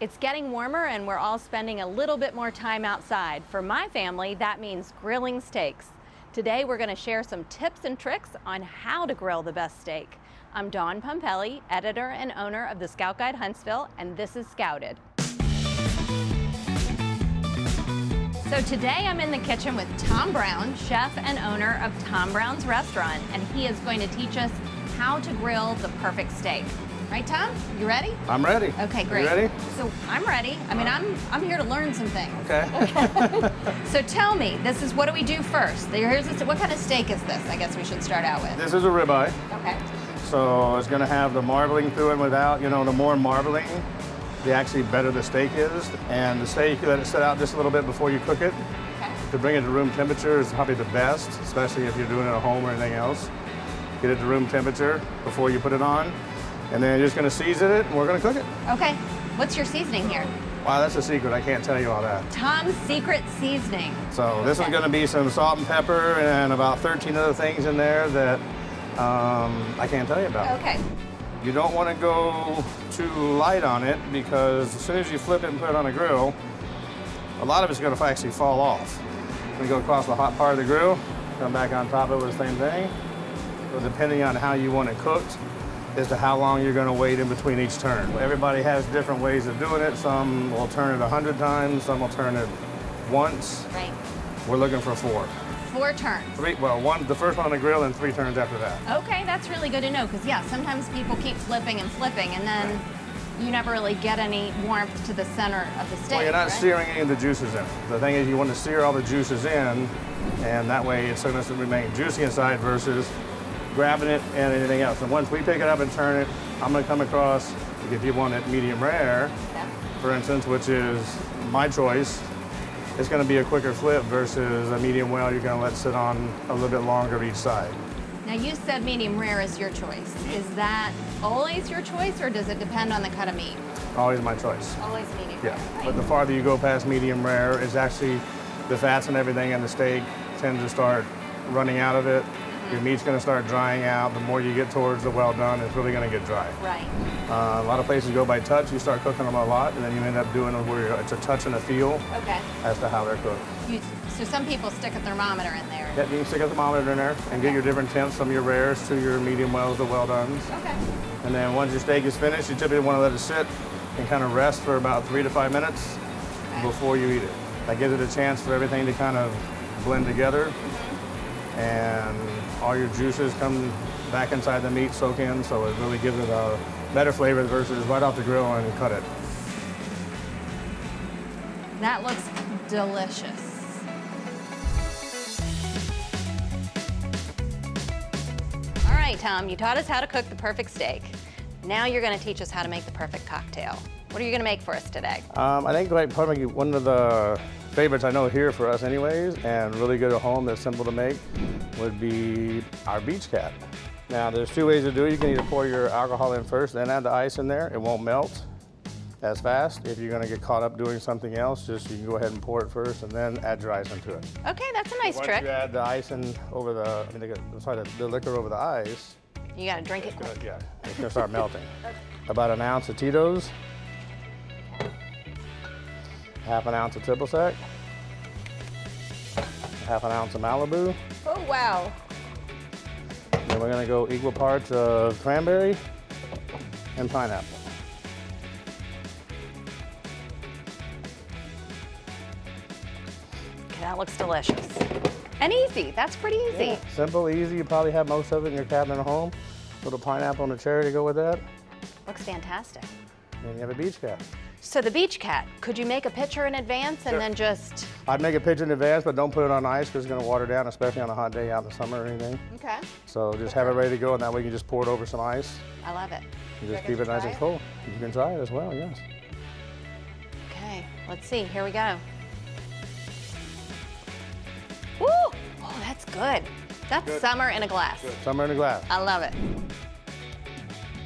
It's getting warmer and we're all spending a little bit more time outside. For my family, that means grilling steaks. Today we're going to share some tips and tricks on how to grill the best steak. I'm Dawn Pompelli, editor and owner of the Scout Guide Huntsville, and this is Scouted. So today I'm in the kitchen with Tom Brown, chef and owner of Tom Brown's Restaurant, and he is going to teach us how to grill the perfect steak. Right, Tom? You ready? I'm ready. Okay, great. You ready? So I'm ready. I mean, I'm here to learn some things. Okay. So tell me, what do we do first? What kind of steak is this? I guess we should start out with. This is a ribeye. Okay. So it's going to have the marbling through and without. You know, the more marbling, the actually better the steak is. And the steak, you let it sit out just a little bit before you cook it. Okay. To bring it to room temperature is probably the best, especially if you're doing it at home or anything else. Get it to room temperature before you put it on. And then you're just going to season it, and we're going to cook it. Okay. What's your seasoning here? Wow, that's a secret. I can't tell you all that. Tom's secret seasoning. So this is going to be some salt and pepper and about 13 other things in there that I can't tell you about. Okay. You don't want to go too light on it because as soon as you flip it and put it on the grill, a lot of it's going to actually fall off. We go across the hot part of the grill, come back on top of it, the same thing. So depending on how you want it cooked, as to how long you're going to wait in between each turn. Everybody has different ways of doing it. Some will turn it 100 times, some will turn it once. Right. We're looking for 4. 4 turns. The first one on the grill and 3 turns after that. Okay, that's really good to know because, yeah, sometimes people keep flipping and flipping and then you never really get any warmth to the center of the steak. Well, you're not right? searing any of the juices in. The thing is you want to sear all the juices in, and that way it's going to remain juicy inside versus grabbing it and anything else. And once we pick it up and turn it, I'm going to come across, if you want it medium rare, for instance, which is my choice, it's going to be a quicker flip versus a medium well you're going to let sit on a little bit longer each side. Now you said medium rare is your choice. Is that always your choice or does it depend on the cut of meat? Always my choice. Always medium Yeah, rare. Right. but the farther you go past medium rare, it's actually the fats and everything in the steak tend to start running out of it. Your meat's going to start drying out. The more you get towards the well done, it's really going to get dry. Right. A lot of places go by touch. You start cooking them a lot, and then you end up doing it where it's a touch and a feel as to how they're cooked. So some people stick a thermometer in there. Yeah, you can stick a thermometer in there and get your different temps from your rares to your medium wells to well dones. Okay. And then once your steak is finished, you typically want to let it sit and kind of rest for about 3 to 5 minutes before you eat it. That gives it a chance for everything to kind of blend together. And all your juices come back inside the meat, soak in, so it really gives it a better flavor versus right off the grill and cut it. That looks delicious. All right, Tom, you taught us how to cook the perfect steak. Now you're going to teach us how to make the perfect cocktail. What are you going to make for us today? I think probably one of the favorites I know here for us anyways, and really good at home that's simple to make, would be our Beach Cat. Now there's 2 ways to do it. You can either pour your alcohol in first, then add the ice in there. It won't melt as fast. If you're gonna get caught up doing something else, you can go ahead and pour it first and then add your ice into it. Okay, that's a nice trick. Once you add the ice in over the liquor over the ice, You got to drink it quick. yeah, it's gonna start melting. About an ounce of Tito's, half an ounce of triple sec, half an ounce of Malibu. Oh, wow. Then we're gonna go equal parts of cranberry and pineapple. Okay, that looks delicious. And easy. That's pretty easy. Yeah, simple, easy. You probably have most of it in your cabinet at home. Little pineapple and a cherry to go with that. Looks fantastic. And you have a Beach Cat. So the Beach Cat, could you make a pitcher in advance and then just... I'd make a pitcher in advance, but don't put it on ice because it's gonna water down, especially on a hot day out in the summer or anything. Okay. So just have it ready to go, and that way you can just pour it over some ice. I love it. And just keep it nice and cold. You can try it as well, yes. Okay, let's see. Here we go. Woo! Oh, that's good. That's Good. summer in a glass. Good. Summer in a glass. I love it.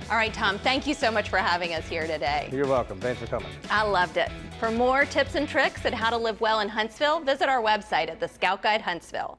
All right, Tom, thank you so much for having us here today. You're welcome. Thanks for coming. I loved it. For more tips and tricks on how to live well in Huntsville, visit our website at the Scout Guide Huntsville.